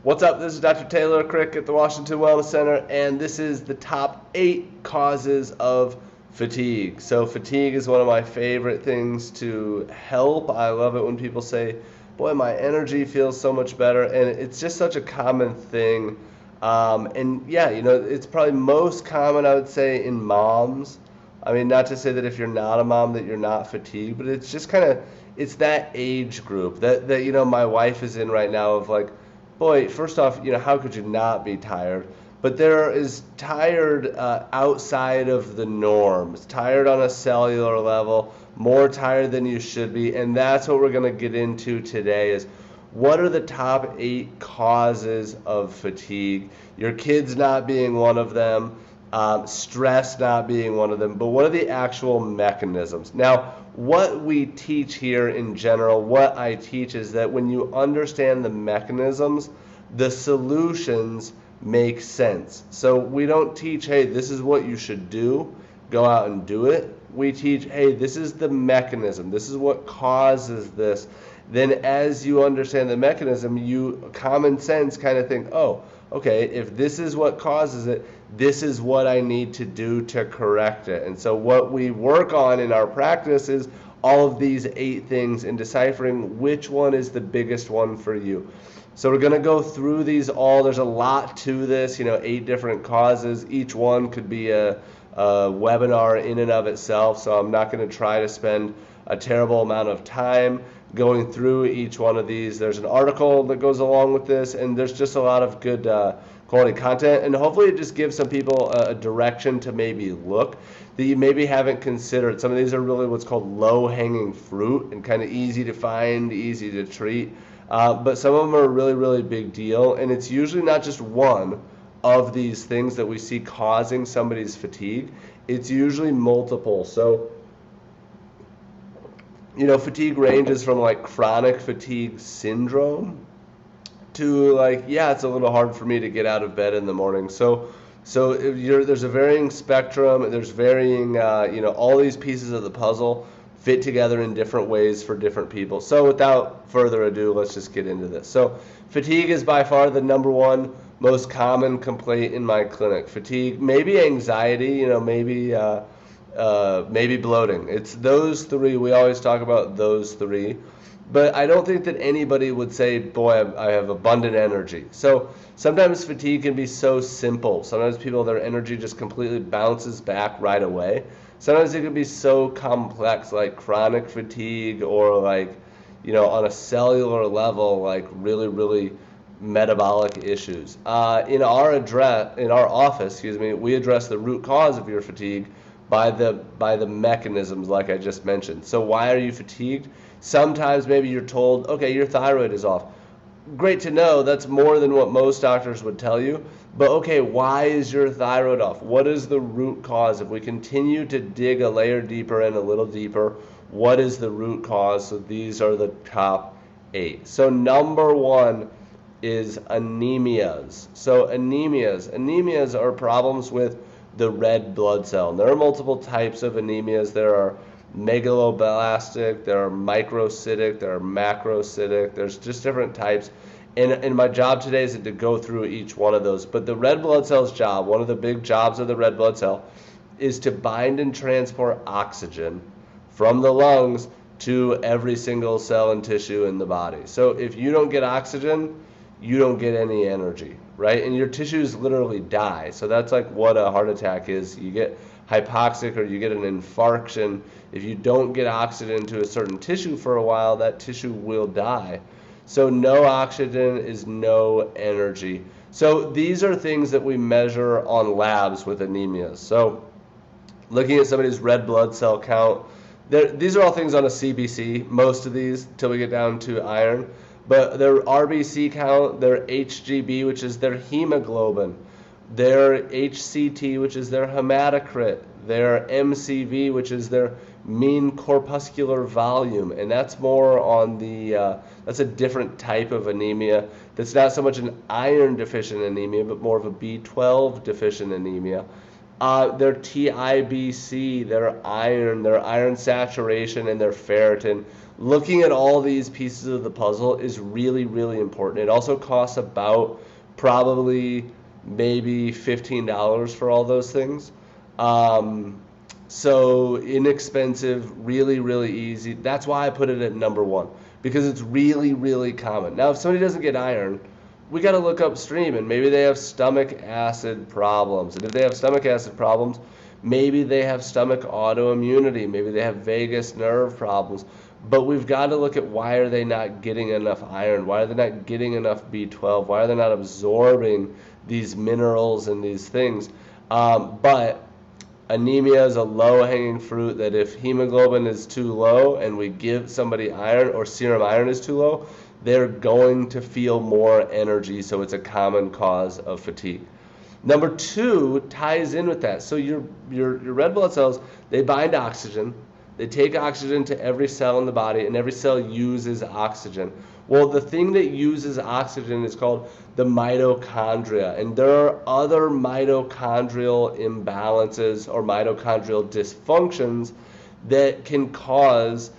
What's up? This is Dr. Taylor Krick at the Washington Wellness Center, and this is the top 8 causes of fatigue. So fatigue is one of my favorite things to help. I love it when people say, boy, my energy feels so much better, and it's just such a common thing. And yeah, it's probably most common, I would say, in moms. I mean, not to say that if you're not a mom that you're not fatigued, but it's just it's that age group that my wife is in right now of like, boy, first off, how could you not be tired? But there is tired outside of the norms, tired on a cellular level, more tired than you should be, and that's what we're going to get into today is what are the top 8 causes of fatigue? Your kids not being one of them, stress not being one of them, but what are the actual mechanisms? Now, what we teach here in general, what I teach is that when you understand the mechanisms, the solutions make sense. So we don't teach, hey, this is what you should do, go out and do it. We teach, hey, this is the mechanism, this is what causes this. Then as you understand the mechanism, you common sense kind of think, oh, okay, if this is what causes it, this is what I need to do to correct it. And so what we work on in our practice is all of these 8 things and deciphering which one is the biggest one for you. So we're going to go through these all. There's a lot to this, 8 different causes. Each one could be a webinar in and of itself, so I'm not going to try to spend a terrible amount of time going through each one of these. There's an article that goes along with this, and there's just a lot of good quality content, and hopefully it just gives some people a direction to maybe look that you maybe haven't considered. Some of these are really what's called low-hanging fruit and kind of easy to find, easy to treat, but some of them are a really, really big deal, and it's usually not just one of these things that we see causing somebody's fatigue. It's usually multiple. So fatigue ranges from like chronic fatigue syndrome to like, yeah, it's a little hard for me to get out of bed in the morning. So there's a varying spectrum. There's varying, all these pieces of the puzzle fit together in different ways for different people. So without further ado, let's just get into this. So fatigue is by far the number one most common complaint in my clinic. Fatigue, maybe anxiety, maybe bloating. It's those 3. We always talk about those 3. But I don't think that anybody would say, boy, I have abundant energy. So sometimes fatigue can be so simple. Sometimes their energy just completely bounces back right away. Sometimes it can be so complex, like chronic fatigue or like, on a cellular level, like really, really metabolic issues. In our office, we address the root cause of your fatigue by the mechanisms like I just mentioned. So why are you fatigued? Sometimes maybe you're told, okay, your thyroid is off. Great to know. That's more than what most doctors would tell you. But okay, why is your thyroid off? What is the root cause? If we continue to dig a layer deeper and a little deeper, what is the root cause? So these are the top 8. So number 1 is anemias. So anemias are problems with the red blood cell. And there are multiple types of anemias. There are megaloblastic, there are microcytic, there are macrocytic. There's just different types. And my job today is to go through each one of those. But the red blood cell's job, one of the big jobs of the red blood cell, is to bind and transport oxygen from the lungs to every single cell and tissue in the body. So if you don't get oxygen, you don't get any energy, right? And your tissues literally die. So that's like what a heart attack is. You get hypoxic or you get an infarction. If you don't get oxygen to a certain tissue for a while, that tissue will die. So no oxygen is no energy. So these are things that we measure on labs with anemias. So looking at somebody's red blood cell count, these are all things on a CBC, most of these, till we get down to iron. But their RBC count, their HGB, which is their hemoglobin, their HCT, which is their hematocrit, their MCV, which is their mean corpuscular volume, and that's more on the, that's a different type of anemia. That's not so much an iron deficient anemia, but more of a B12 deficient anemia. Their TIBC, their iron saturation, and their ferritin. looking at all these pieces of the puzzle is really, really important. It also costs about probably maybe $15 for all those things. So inexpensive, really, really easy. That's why I put it at number one, because it's really, really common. Now, if somebody doesn't get iron, we got to look upstream, and maybe they have stomach acid problems. And if they have stomach acid problems, maybe they have stomach autoimmunity. Maybe they have vagus nerve problems. But we've got to look at, why are they not getting enough iron? Why are they not getting enough B12? Why are they not absorbing these minerals and these things? But anemia is a low-hanging fruit, that if hemoglobin is too low and we give somebody iron, or serum iron is too low, they're going to feel more energy, so it's a common cause of fatigue. Number two ties in with that. So your red blood cells, they bind oxygen. They take oxygen to every cell in the body, and every cell uses oxygen. Well, the thing that uses oxygen is called the mitochondria, and there are other mitochondrial imbalances or mitochondrial dysfunctions that can cause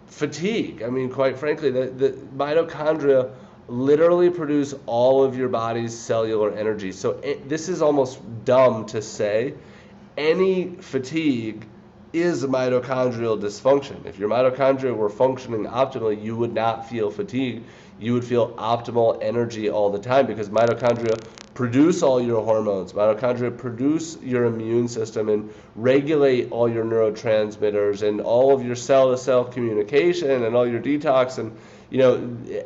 fatigue. I mean, quite frankly, the mitochondria literally produce all of your body's cellular energy. So this is almost dumb to say. Any fatigue is a mitochondrial dysfunction. If your mitochondria were functioning optimally, you would not feel fatigue. You would feel optimal energy all the time, because mitochondria produce all your hormones. Mitochondria produce your immune system and regulate all your neurotransmitters and all of your cell-to-cell communication and all your detox, and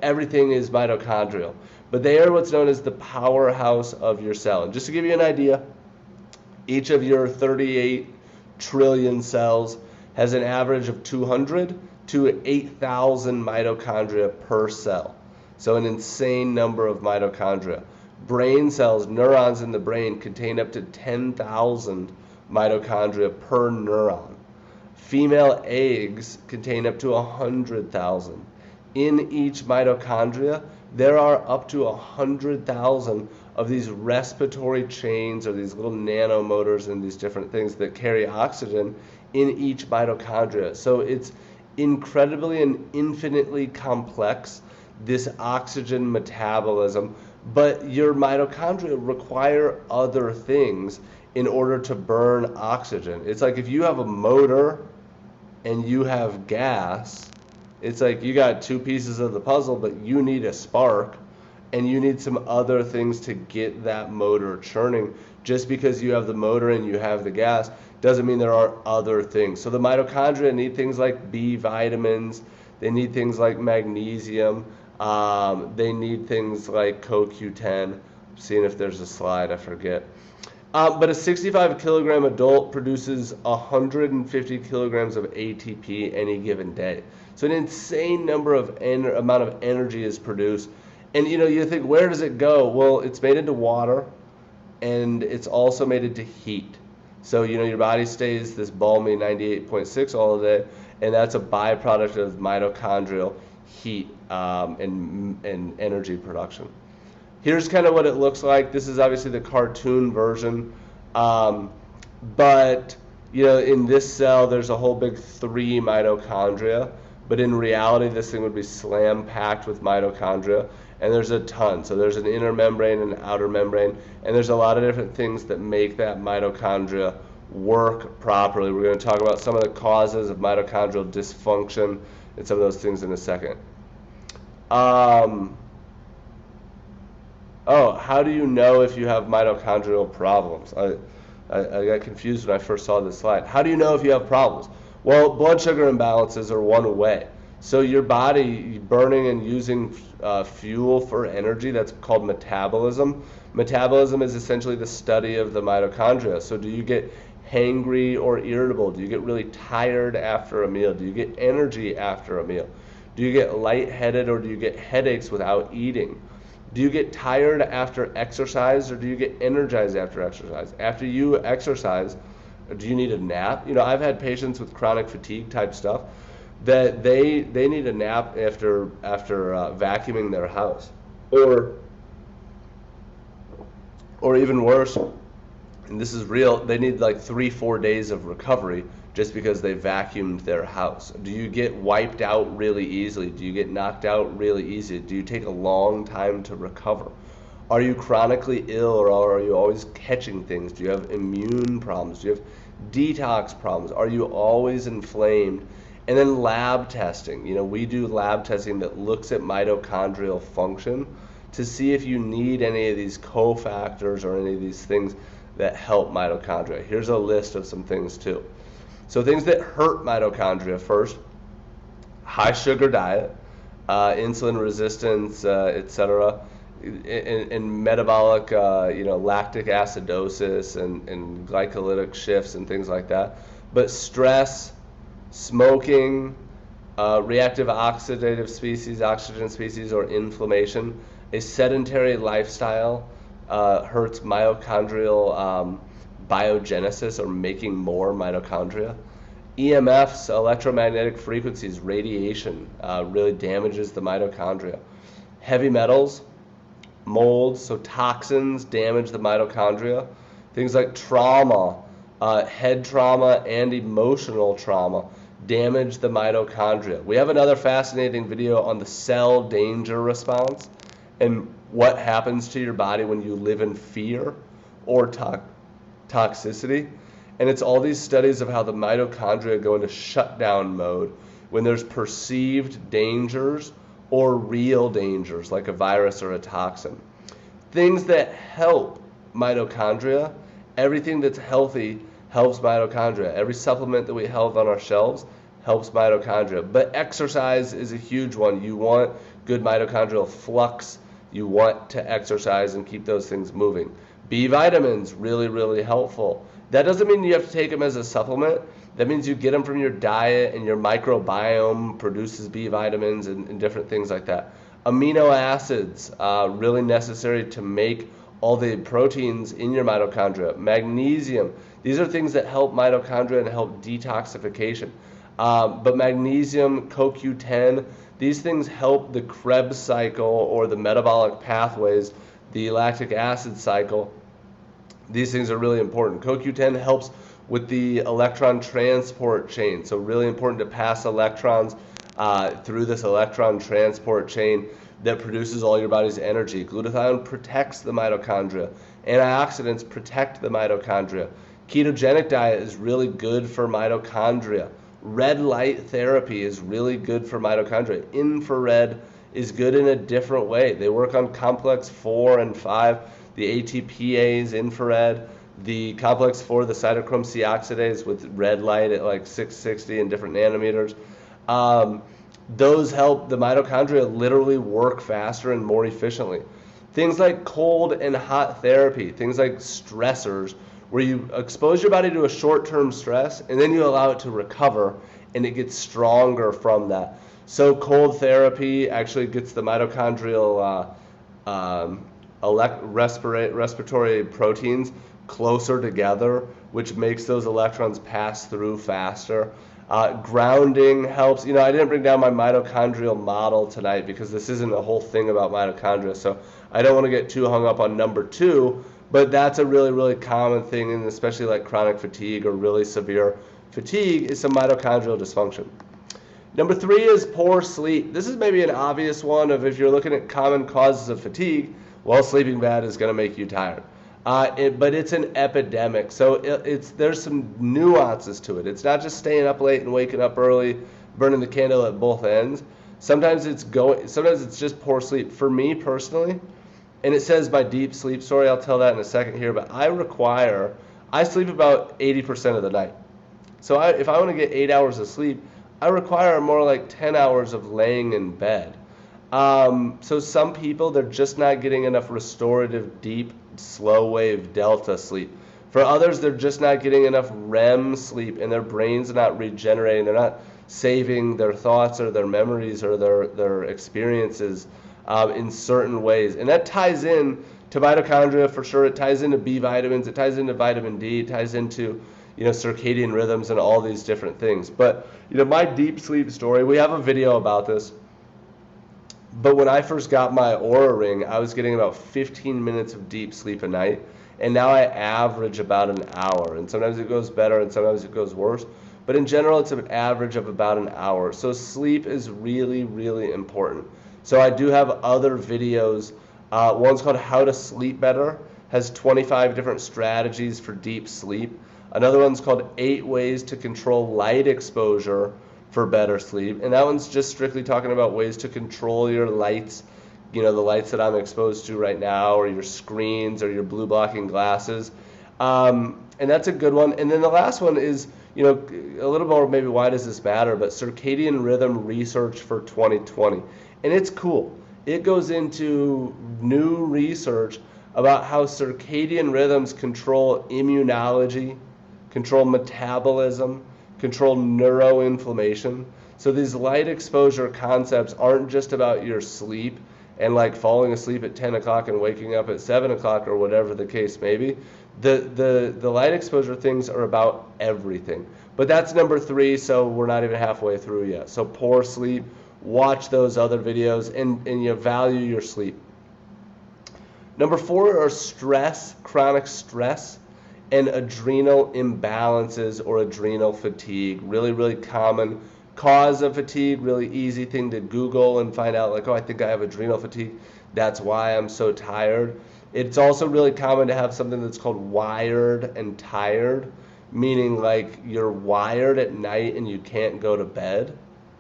everything is mitochondrial. But they are what's known as the powerhouse of your cell. And just to give you an idea, each of your 38 trillion cells has an average of 200 to 8,000 mitochondria per cell. So an insane number of mitochondria. Brain cells, neurons in the brain, contain up to 10,000 mitochondria per neuron. Female eggs contain up to 100,000. In each mitochondria, there are up to 100,000 of these respiratory chains, or these little nanomotors and these different things that carry oxygen in each mitochondria. So it's incredibly and infinitely complex, this oxygen metabolism, but your mitochondria require other things in order to burn oxygen. It's like if you have a motor and you have gas, it's like you got two pieces of the puzzle, but you need a spark and you need some other things to get that motor churning. Just because you have the motor and you have the gas doesn't mean there are other things. So the mitochondria need things like B vitamins, they need things like magnesium, they need things like CoQ10. I'm seeing if there's a slide, I forget. But a 65 kilogram adult produces 150 kilograms of ATP any given day. So an insane number of amount of energy is produced. And you think, where does it go? Well, it's made into water, and it's also made into heat. So your body stays this balmy 98.6 all day, and that's a byproduct of mitochondrial heat and energy production. Here's kind of what it looks like. This is obviously the cartoon version, but in this cell there's a whole big 3 mitochondria, but in reality this thing would be slam packed with mitochondria, and there's a ton. So there's an inner membrane and an outer membrane, and there's a lot of different things that make that mitochondria work properly. We're going to talk about some of the causes of mitochondrial dysfunction and some of those things in a second. How do you know if you have mitochondrial problems? I got confused when I first saw this slide. How do you know if you have problems? Well, blood sugar imbalances are one way. So your body burning and using fuel for energy, that's called metabolism. Metabolism is essentially the study of the mitochondria. So do you get hangry or irritable? Do you get really tired after a meal? Do you get energy after a meal? Do you get lightheaded, or do you get headaches without eating? Do you get tired after exercise, or do you get energized after exercise? After you exercise, do you need a nap? I've had patients with chronic fatigue type stuff that they need a nap after vacuuming their house, or even worse, and this is real, they need like 3-4 days of recovery just because they vacuumed their house? Do you get wiped out really easily? Do you get knocked out really easily? Do you take a long time to recover? Are you chronically ill, or are you always catching things? Do you have immune problems? Do you have detox problems? Are you always inflamed? And then lab testing. We do lab testing that looks at mitochondrial function to see if you need any of these cofactors or any of these things that help mitochondria. Here's a list of some things too. So things that hurt mitochondria: first, high sugar diet, insulin resistance, etc., and metabolic, lactic acidosis and glycolytic shifts and things like that. But stress, smoking, reactive oxidative species, oxygen species, or inflammation, a sedentary lifestyle hurts mitochondrial biogenesis, or making more mitochondria. EMFs, electromagnetic frequencies, radiation, really damages the mitochondria. Heavy metals, molds, so toxins damage the mitochondria. Things like trauma, head trauma and emotional trauma damage the mitochondria. We have another fascinating video on the cell danger response and what happens to your body when you live in fear or toxicity. And it's all these studies of how the mitochondria go into shutdown mode when there's perceived dangers or real dangers like a virus or a toxin. Things that help mitochondria, everything that's healthy helps mitochondria. Every supplement that we have on our shelves helps mitochondria. But exercise is a huge one. You want good mitochondrial flux. You want to exercise and keep those things moving. B vitamins, really, really helpful. That doesn't mean you have to take them as a supplement. That means you get them from your diet, and your microbiome produces B vitamins and different things like that. Amino acids, really necessary to make all the proteins in your mitochondria. Magnesium, these are things that help mitochondria and help detoxification. But magnesium, CoQ10, these things help the Krebs cycle, or the metabolic pathways, the lactic acid cycle. These things are really important. CoQ10 helps with the electron transport chain, so really important to pass electrons through this electron transport chain that produces all your body's energy. Glutathione protects the mitochondria. Antioxidants protect the mitochondria. Ketogenic diet is really good for mitochondria. Red light therapy is really good for mitochondria. Infrared is good in a different way. They work on complex 4 and 5, the ATPase, infrared, the complex 4, the cytochrome C oxidase with red light at like 660 and different nanometers. Those help the mitochondria literally work faster and more efficiently. Things like cold and hot therapy, things like stressors, where you expose your body to a short-term stress and then you allow it to recover and it gets stronger from that. So cold therapy actually gets the mitochondrial respiratory proteins closer together, which makes those electrons pass through faster. Grounding helps. I didn't bring down my mitochondrial model tonight because this isn't a whole thing about mitochondria, so I don't want to get too hung up on number 2, but that's a really, really common thing, and especially like chronic fatigue or really severe fatigue is some mitochondrial dysfunction. Number 3 is poor sleep. This is maybe an obvious one of, if you're looking at common causes of fatigue, well, sleeping bad is going to make you tired. But it's an epidemic, so there's some nuances to it. It's not just staying up late and waking up early, burning the candle at both ends. Sometimes it's just poor sleep. For me personally, and it says my deep sleep story, I'll tell that in a second here, but I sleep about 80% of the night. So if I want to get 8 hours of sleep, I require more like 10 hours of laying in bed. So some people, they're just not getting enough restorative, deep, slow wave delta sleep. For others, they're just not getting enough REM sleep and their brain's not regenerating. They're not saving their thoughts or their memories or their experiences in certain ways. And that ties in to mitochondria for sure. It ties into B vitamins. It ties into vitamin D. It ties into circadian rhythms and all these different things. But my deep sleep story, we have a video about this. But when I first got my Oura Ring, I was getting about 15 minutes of deep sleep a night, and now I average about an hour. And sometimes it goes better, and sometimes it goes worse. but in general it's an average of about an hour. So sleep is really, really important. So I do have other videos. One's called How to Sleep Better, has 25 different strategies for deep sleep. Another one's called 8 Ways to Control Light Exposure for Better Sleep, and that one's just strictly talking about ways to control your lights, the lights that I'm exposed to right now, or your screens, or your blue blocking glasses. And that's a good one. And then the last one is, a little more maybe why does this matter, but circadian rhythm research for 2020. And it's cool. It goes into new research about how circadian rhythms control immunology, control metabolism, control neuroinflammation. So these light exposure concepts aren't just about your sleep and like falling asleep at 10 o'clock and waking up at 7 o'clock or whatever the case may be. The light exposure things are about everything. But that's number 3, so we're not even halfway through yet. So poor sleep, watch those other videos, and you value your sleep. Number 4 are stress, chronic stress, and adrenal imbalances or adrenal fatigue. Really, really common cause of fatigue, really easy thing to Google and find out like, oh, I think I have adrenal fatigue. That's why I'm so tired. It's also really common to have something that's called wired and tired, meaning like you're wired at night and you can't go to bed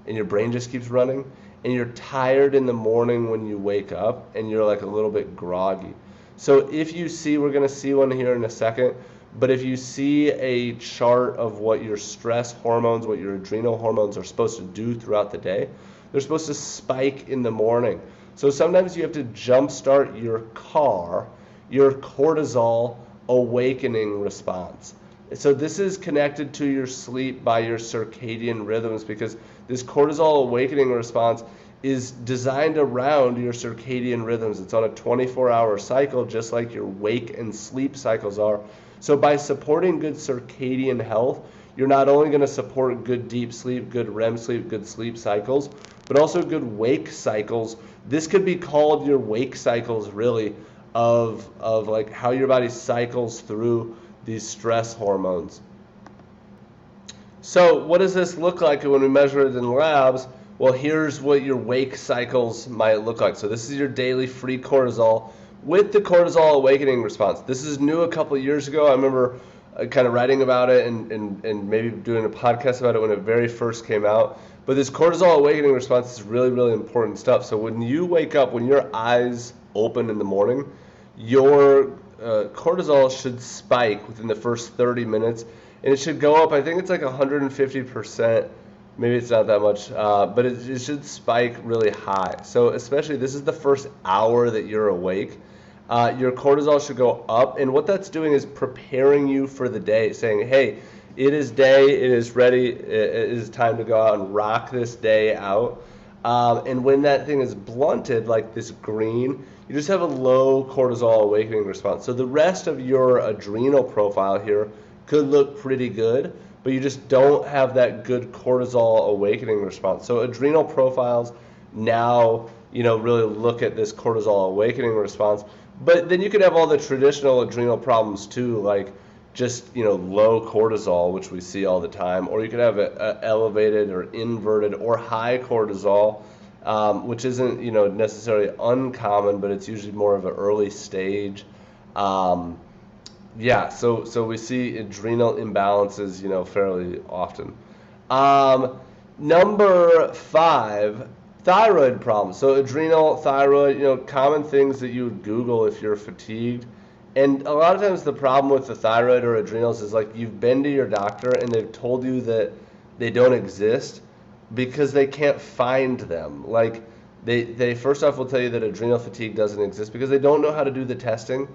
and your brain just keeps running, and you're tired in the morning when you wake up and you're like a little bit groggy. So if you see, we're going to see one here in a second, but if you see a chart of what your stress hormones, what your adrenal hormones are supposed to do throughout the day, they're supposed to spike in the morning. So sometimes you have to jumpstart your cortisol awakening response. So this is connected to your sleep by your circadian rhythms, because this cortisol awakening response is designed around your circadian rhythms. It's on a 24-hour cycle, just like your wake and sleep cycles are. So by supporting good circadian health, you're not only going to support good deep sleep, good REM sleep, good sleep cycles, but also good wake cycles. This could be called your wake cycles, really, of like how your body cycles through these stress hormones. So what does this look like when we measure it in labs? Well, here's what your wake cycles might look like. So this is your daily free cortisol with the cortisol awakening response. This is new a couple of years ago. I remember kind of writing about it and maybe doing a podcast about it when it very first came out. But this cortisol awakening response is really, really important stuff. So when you wake up, when your eyes open in the morning, your cortisol should spike within the first 30 minutes, and it should go up. I think it's like 150%. Maybe it's not that much, but it should spike really high. So especially this is the first hour that you're awake. Your cortisol should go up, and what that's doing is preparing you for the day, saying, hey, it is day, it is ready, it is time to go out and rock this day out. And when that thing is blunted, like this green, you just have a low cortisol awakening response. So the rest of your adrenal profile here could look pretty good, but you just don't have that good cortisol awakening response. So adrenal profiles now, really look at this cortisol awakening response. But then you could have all the traditional adrenal problems too, like just, low cortisol, which we see all the time, or you could have a elevated or inverted or high cortisol, which isn't, necessarily uncommon, but it's usually more of an early stage. So we see adrenal imbalances, fairly often. Number 5, thyroid problems. So adrenal, thyroid, common things that you would Google if you're fatigued. And a lot of times the problem with the thyroid or adrenals is like you've been to your doctor and they've told you that they don't exist because they can't find them. Like they first off will tell you that adrenal fatigue doesn't exist because they don't know how to do the testing,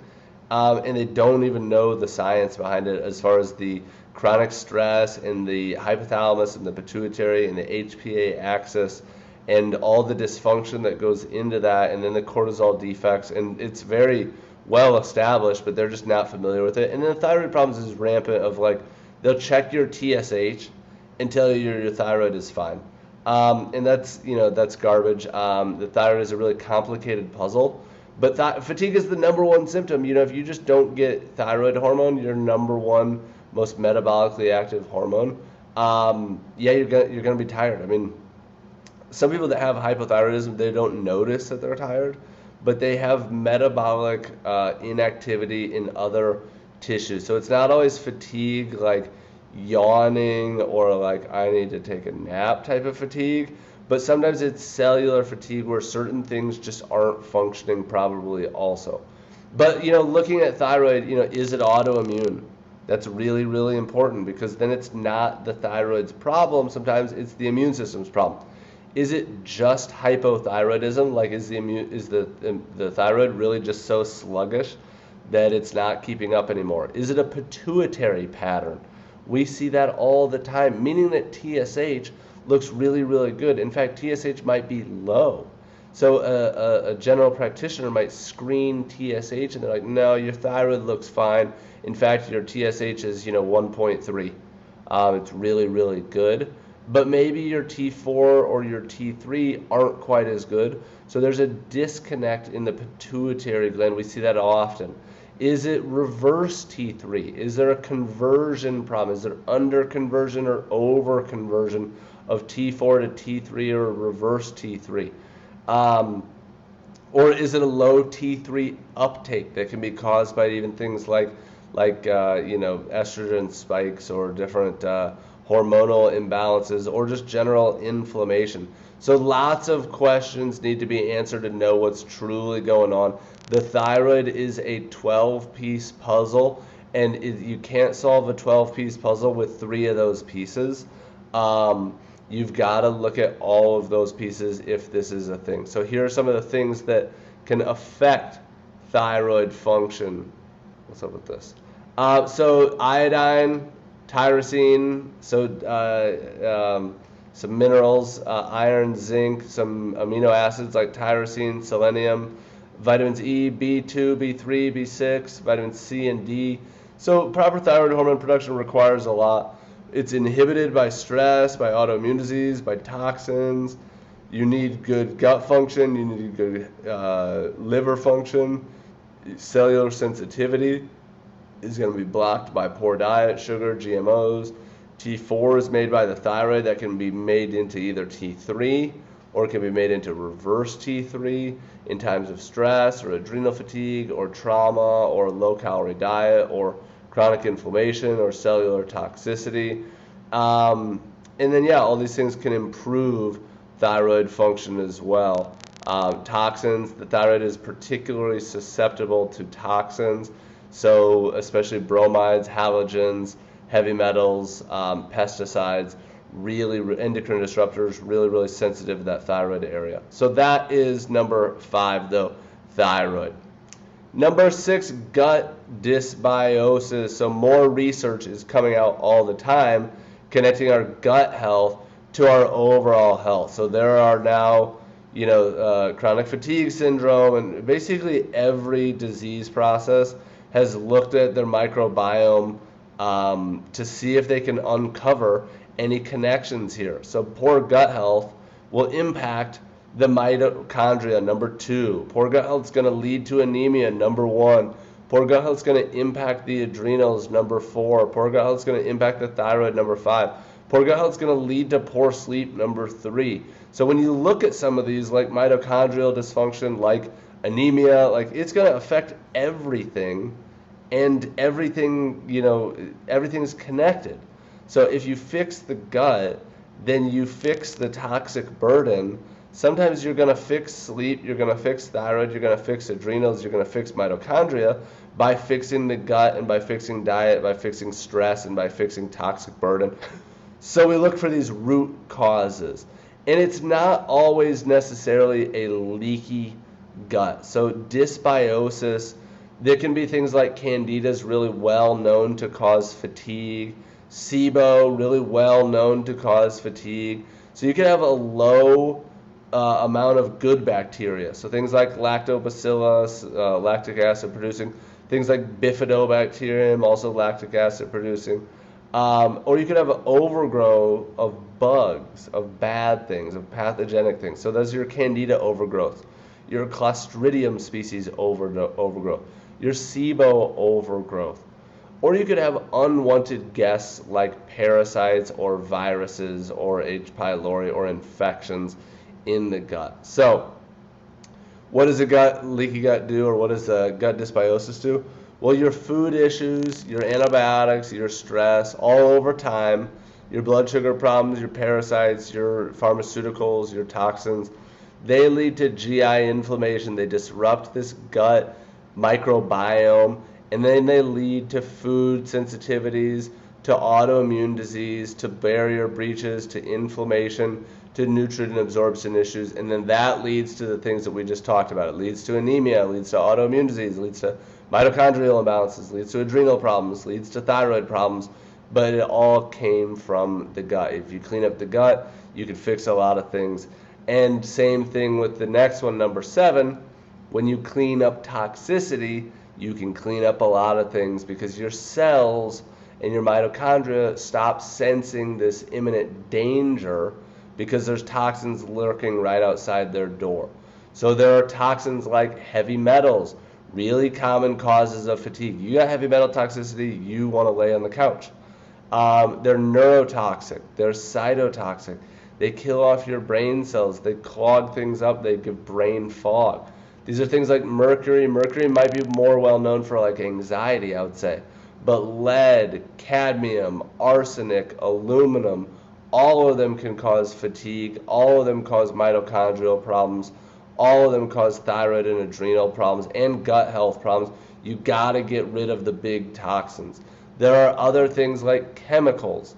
and they don't even know the science behind it as far as the chronic stress and the hypothalamus and the pituitary and the HPA axis and all the dysfunction that goes into that, and then the cortisol defects, and it's very well established, but they're just not familiar with it. And then the thyroid problems is rampant of like they'll check your TSH and tell you your thyroid is fine, and that's garbage. The thyroid is a really complicated puzzle, but fatigue is the number one symptom. If you just don't get thyroid hormone, your number one most metabolically active hormone, yeah, you're gonna be tired. I mean, some people that have hypothyroidism, they don't notice that they're tired, but they have metabolic inactivity in other tissues. So it's not always fatigue like yawning or like I need to take a nap type of fatigue, but sometimes it's cellular fatigue where certain things just aren't functioning properly also. But looking at thyroid, is it autoimmune? That's really, really important because then it's not the thyroid's problem. Sometimes it's the immune system's problem. Is it just hypothyroidism? Like, is the thyroid really just so sluggish that it's not keeping up anymore? Is it a pituitary pattern? We see that all the time, meaning that TSH looks really, really good. In fact, TSH might be low. So a general practitioner might screen TSH and they're like, no, your thyroid looks fine. In fact, your TSH is 1.3. It's really, really good. But maybe your T4 or your T3 aren't quite as good. So there's a disconnect in the pituitary gland. We see that often. Is it reverse T3? Is there a conversion problem? Is there under conversion or over conversion of T4 to T3 or reverse T3? Or is it a low T3 uptake that can be caused by even things like estrogen spikes or different hormonal imbalances or just general inflammation? So lots of questions need to be answered to know what's truly going on. The thyroid is a 12-piece puzzle, and you can't solve a 12-piece puzzle with 3 of those pieces. You've got to look at all of those pieces if this is a thing. So here are some of the things that can affect thyroid function. What's up with this? So iodine, tyrosine, some minerals, iron, zinc, some amino acids like tyrosine, selenium, vitamins E, B2, B3, B6, vitamin C and D. So proper thyroid hormone production requires a lot. It's inhibited by stress, by autoimmune disease, by toxins. You need good gut function. You need good liver function. Cellular sensitivity is going to be blocked by poor diet, sugar, GMOs. T4 is made by the thyroid that can be made into either T3 or it can be made into reverse T3 in times of stress or adrenal fatigue or trauma or low-calorie diet or chronic inflammation or cellular toxicity. And then, all these things can improve thyroid function as well. Toxins, the thyroid is particularly susceptible to toxins, so especially bromides, halogens, heavy metals, pesticides, really endocrine disruptors, really, really sensitive to that thyroid area. So that is number 5, though, thyroid. Number 6, gut dysbiosis. So more research is coming out all the time connecting our gut health to our overall health. So there are now, chronic fatigue syndrome, and basically every disease process has looked at their microbiome to see if they can uncover any connections here. So poor gut health will impact the mitochondria, number 2. Poor gut health is going to lead to anemia, number 1. Poor gut health is going to impact the adrenals, number 4. Poor gut health is going to impact the thyroid, number 5. Poor gut health is going to lead to poor sleep, number 3. So when you look at some of these, like mitochondrial dysfunction, like anemia, like it's going to affect everything, and everything, everything's connected. So if you fix the gut, then you fix the toxic burden. Sometimes you're going to fix sleep, you're going to fix thyroid, you're going to fix adrenals, you're going to fix mitochondria by fixing the gut and by fixing diet, by fixing stress, and by fixing toxic burden. So we look for these root causes. And it's not always necessarily a leaky gut. So dysbiosis, there can be things like candidas, really well known to cause fatigue. SIBO, really well known to cause fatigue. So you can have a low amount of good bacteria. So things like lactobacillus, lactic acid producing, things like bifidobacterium, also lactic acid producing. Or you could have an overgrowth of bugs, of bad things, of pathogenic things. So that's your candida overgrowth, your clostridium species overgrowth, your SIBO overgrowth. or you could have unwanted guests like parasites or viruses or H. pylori or infections in the gut. So what does a leaky gut do, or what does gut dysbiosis do? Well, your food issues, your antibiotics, your stress, all over time, your blood sugar problems, your parasites, your pharmaceuticals, your toxins, they lead to GI inflammation. They disrupt this gut microbiome, and then they lead to food sensitivities, to autoimmune disease, to barrier breaches, to inflammation, to nutrient absorption issues, and then that leads to the things that we just talked about. It leads to anemia, it leads to autoimmune disease, it leads to mitochondrial imbalances, leads to adrenal problems, leads to thyroid problems, but it all came from the gut. If you clean up the gut, you can fix a lot of things. And same thing with the next one, number 7, when you clean up toxicity, you can clean up a lot of things because your cells and your mitochondria stop sensing this imminent danger because there's toxins lurking right outside their door. So there are toxins like heavy metals, really common causes of fatigue. You got heavy metal toxicity, you want to lay on the couch. They're neurotoxic, they're cytotoxic. They kill off your brain cells, they clog things up, they give brain fog. These are things like mercury. Mercury might be more well known for like anxiety, I would say. But lead, cadmium, arsenic, aluminum, all of them can cause fatigue. All of them cause mitochondrial problems. All of them cause thyroid and adrenal problems and gut health problems. You got to get rid of the big toxins. There are other things like chemicals.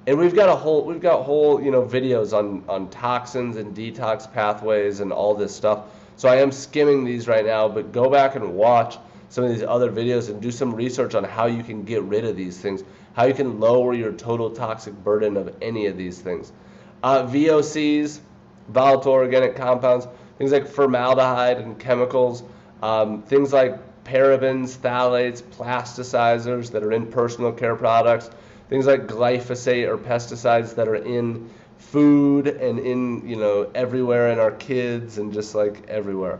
And we've got whole videos on toxins and detox pathways and all this stuff. So I am skimming these right now, but go back and watch some of these other videos and do some research on how you can get rid of these things, how you can lower your total toxic burden of any of these things. VOCs, volatile organic compounds, things like formaldehyde and chemicals, things like parabens, phthalates, plasticizers that are in personal care products, things like glyphosate or pesticides that are in food and in everywhere in our kids and just like everywhere.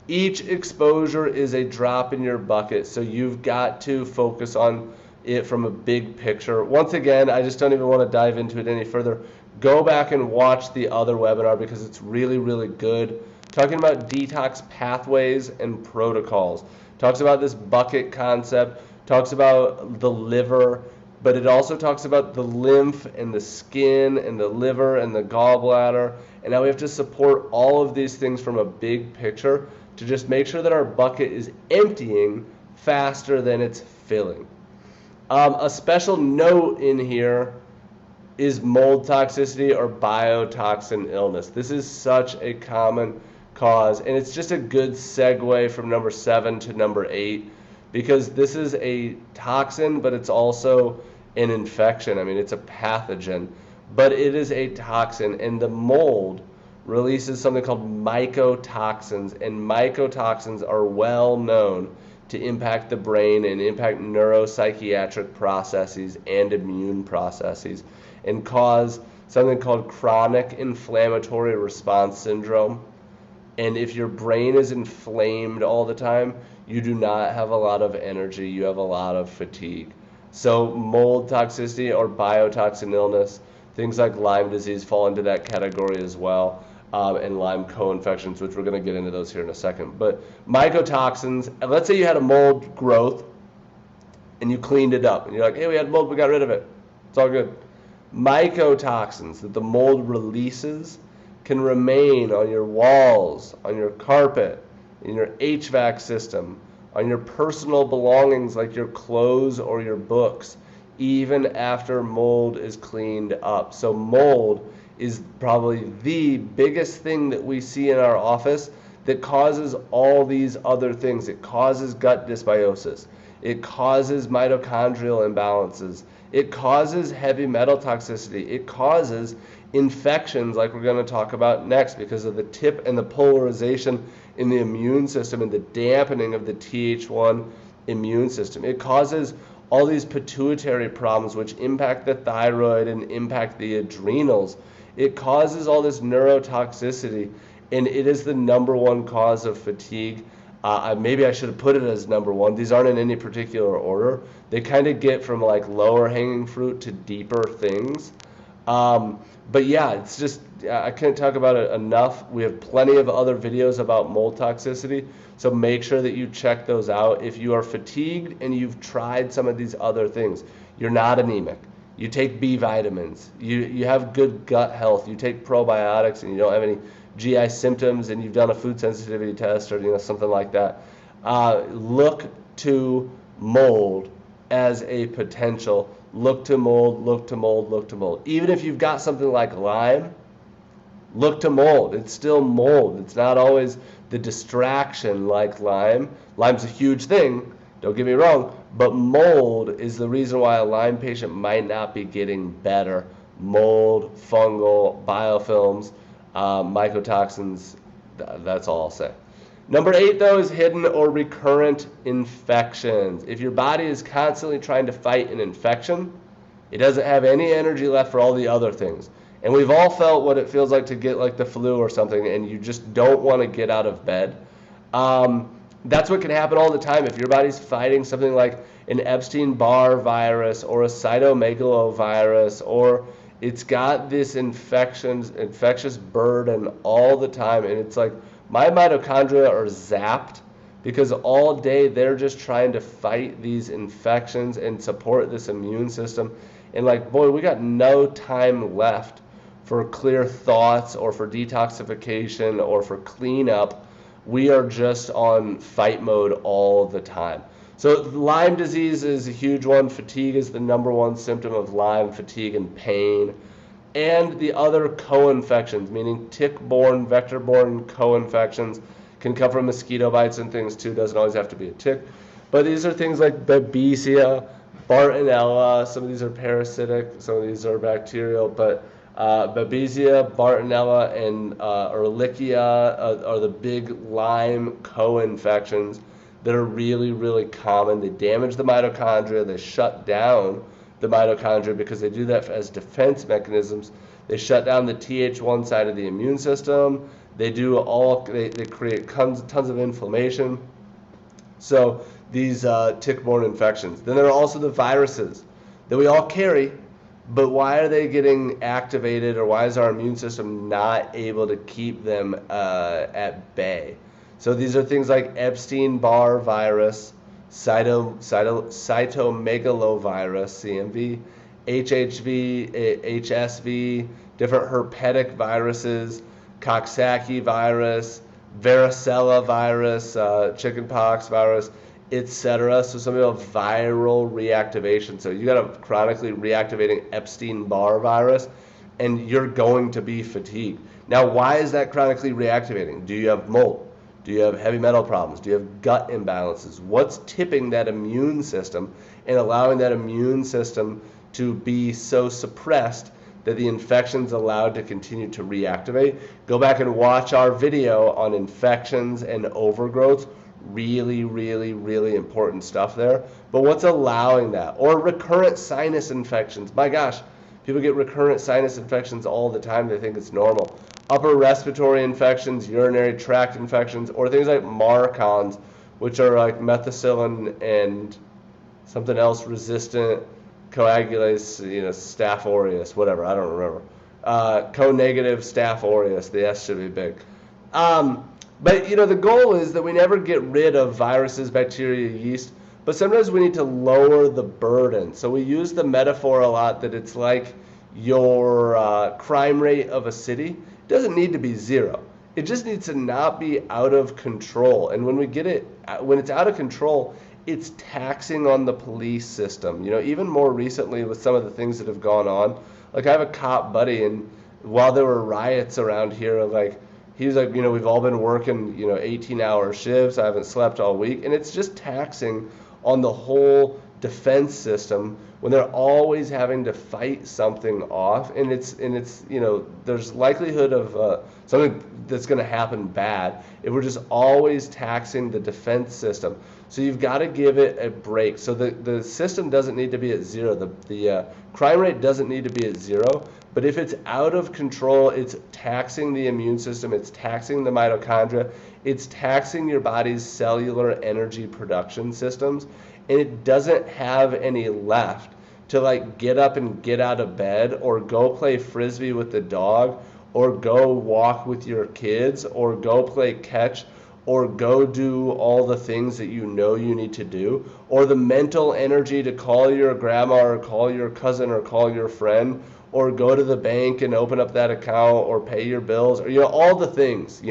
Each exposure is a drop in your bucket, so you've got to focus on it from a big picture. Once again, I just don't even want to dive into it any further. Go back and watch the other webinar because it's really, really good. Talking about detox pathways and protocols. Talks about this bucket concept, talks about the liver, but it also talks about the lymph and the skin and the liver and the gallbladder, and how we have to support all of these things from a big picture to just make sure that our bucket is emptying faster than it's filling. A special note in here is mold toxicity or biotoxin illness. This is such a common cause, and it's just a good segue from number 7 to number 8, because this is a toxin, but it's also an infection. I mean, it's a pathogen, but it is a toxin, and the mold releases something called mycotoxins, and mycotoxins are well known to impact the brain and impact neuropsychiatric processes and immune processes and cause something called chronic inflammatory response syndrome. And if your brain is inflamed all the time, you do not have a lot of energy, you have a lot of fatigue. So mold toxicity or biotoxin illness, things like Lyme disease fall into that category as well, and Lyme co-infections, which we're going to get into those here in a second. But mycotoxins, let's say you had a mold growth and you cleaned it up and you're like, hey, we had mold, we got rid of it, it's all good. Mycotoxins that the mold releases can remain on your walls, on your carpet, in your HVAC system, on your personal belongings like your clothes or your books, even after mold is cleaned up. So mold is probably the biggest thing that we see in our office that causes all these other things. It causes gut dysbiosis. It causes mitochondrial imbalances. It causes heavy metal toxicity. It causes infections like we're going to talk about next because of the tip and the polarization in the immune system and the dampening of the Th1 immune system. It causes all these pituitary problems which impact the thyroid and impact the adrenals. It causes all this neurotoxicity, and it is the #1 cause of fatigue. Maybe I should have put it as number one. These aren't in any particular order. They kind of get from like lower hanging fruit to deeper things. But yeah, it's just, I can't talk about it enough. We have plenty of other videos about mold toxicity, so make sure that you check those out. If you are fatigued and you've tried some of these other things, you're not anemic, you take B vitamins, you have good gut health, you take probiotics, and you don't have any GI symptoms, and you've done a food sensitivity test or something like that, look to mold as a potential. Look to mold, look to mold, look to mold. Even if you've got something like Lyme, look to mold. It's still mold. It's not always the distraction like Lyme. Lyme's a huge thing, don't get me wrong, but mold is the reason why a Lyme patient might not be getting better. Mold, fungal, biofilms, mycotoxins, that's all I'll say. Number 8, though, is hidden or recurrent infections. If your body is constantly trying to fight an infection, it doesn't have any energy left for all the other things. And we've all felt what it feels like to get like the flu or something, and you just don't want to get out of bed. That's what can happen all the time. If your body's fighting something like an Epstein-Barr virus or a cytomegalovirus, or it's got this infectious burden all the time, and it's like, my mitochondria are zapped because all day they're just trying to fight these infections and support this immune system. And like, boy, we got no time left for clear thoughts or for detoxification or for cleanup. We are just on fight mode all the time. So Lyme disease is a huge one. Fatigue is the number one symptom of Lyme, fatigue and pain. And the other co-infections, meaning tick-borne, vector-borne co-infections, can come from mosquito bites and things too. Doesn't always have to be a tick. But these are things like Babesia, Bartonella. Some of these are parasitic, some of these are bacterial. But Babesia, Bartonella, and Ehrlichia are the big Lyme co-infections that are really, really common. They damage the mitochondria. They shut down the mitochondria because they do that as defense mechanisms. They shut down the Th1 side of the immune system. They create tons of inflammation. So these tick-borne infections. Then there are also the viruses that we all carry, but why are they getting activated, or why is our immune system not able to keep them at bay? So these are things like Epstein-Barr virus, cytomegalovirus, CMV, HHV, HSV, different herpetic viruses, Coxsackie virus, varicella virus, chickenpox virus, etc. So some of the viral reactivation. So you got a chronically reactivating Epstein-Barr virus, and you're going to be fatigued. Now, why is that chronically reactivating? Do you have mold? Do you have heavy metal problems? Do you have gut imbalances? What's tipping that immune system and allowing that immune system to be so suppressed that the infection's allowed to continue to reactivate? Go back and watch our video on infections and overgrowth. Really, really, really important stuff there. But what's allowing that? Or recurrent sinus infections. My gosh, people get recurrent sinus infections all the time. They think it's normal. Upper respiratory infections, urinary tract infections, or things like MARCoNS, which are like methicillin and something else resistant coagulase, Staph aureus, whatever, I don't remember. Co-negative Staph aureus, the S should be big. But the goal is that we never get rid of viruses, bacteria, yeast, but sometimes we need to lower the burden. So we use the metaphor a lot that it's like your crime rate of a city. It doesn't need to be 0. It just needs to not be out of control. And when it's out of control, it's taxing on the police system. Even more recently with some of the things that have gone on. Like, I have a cop buddy, and while there were riots around here, he was like, we've all been working, 18-hour shifts. I haven't slept all week. And it's just taxing on the whole defense system when they're always having to fight something off. And it's there's likelihood of something that's going to happen bad if we're just always taxing the defense system. So you've got to give it a break. So the system doesn't need to be at zero. The crime rate doesn't need to be at zero. But if it's out of control, it's taxing the immune system, it's taxing the mitochondria, it's taxing your body's cellular energy production systems, and it doesn't have any left to like get up and get out of bed or go play frisbee with the dog or go walk with your kids or go play catch or go do all the things that you know you need to do, or the mental energy to call your grandma or call your cousin or call your friend or go to the bank and open up that account or pay your bills, or all the things,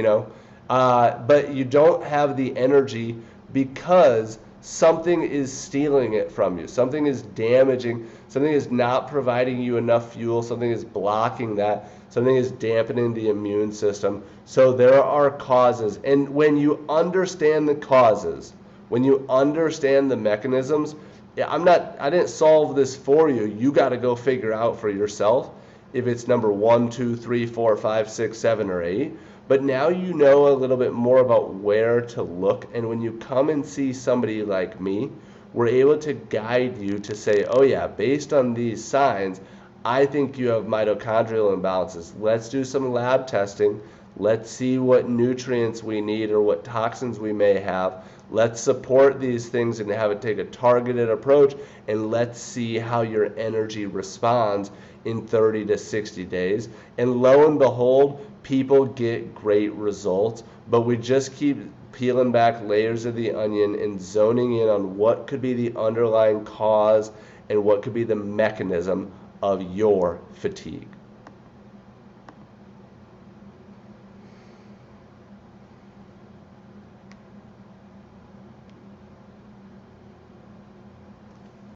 but you don't have the energy because something is stealing it from you. Something is damaging, something is not providing you enough fuel, something is blocking that, something is dampening the immune system. So there are causes, and when you understand the causes, when you understand the mechanisms, I didn't solve this for you. You got to go figure out for yourself if it's number 1, 2, 3, 4, 5, 6, 7, or 8. But now you know a little bit more about where to look. And when you come and see somebody like me, we're able to guide you to say, oh yeah, based on these signs, I think you have mitochondrial imbalances. Let's do some lab testing. Let's see what nutrients we need or what toxins we may have. Let's support these things and have it take a targeted approach, and let's see how your energy responds in 30 to 60 days. And lo and behold, people get great results, but we just keep peeling back layers of the onion and zoning in on what could be the underlying cause and what could be the mechanism of your fatigue.